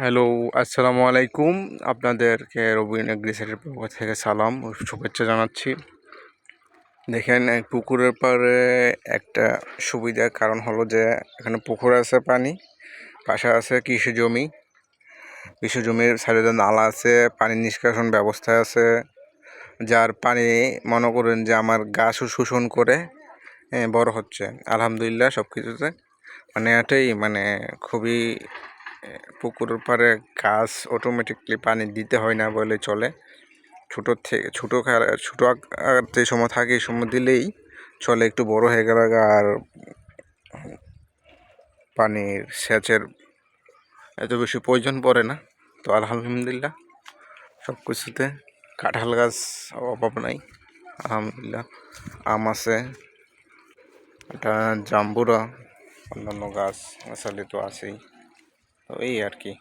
Hello, আসসালামু আলাইকুম। আপনাদেরকে রবিন এগ্রিসাইডের পক্ষ থেকে সালাম ও শুভেচ্ছা জানাচ্ছি। দেখেন, এই পুকুরের পাড়ে একটা সুবিধার কারণ হলো যে এখানে পুকুর আছে, পানি পাশে আছে কৃষি জমির সাইডে নালা আছে, পানি নিষ্কাশন ব্যবস্থা আছে, যার পানি মনে করেন যে আমার গাছও শোষণ করে বড় হচ্ছে আলহামদুলিল্লাহ সব কিছুতে। এটাই খুবই পুকুরের পাড়ে গাছ অটোমেটিকলি পানি দিতে হয় না বলে চলে। ছোটো যে সময় থাকে এই সময় দিলেই চলে, একটু বড় হয়ে গেলে আর পানির সেচের এত বেশি প্রয়োজন পড়ে না। তো আলহামদুলিল্লাহ সব কিছুতে কাঁঠাল গাছ অভাব নাই আলহামদুলিল্লাহ। আম আছে, এটা জাম্বুরা, অন্যান্য গাছ গাছালি তো আছেই। তো এই আর কি।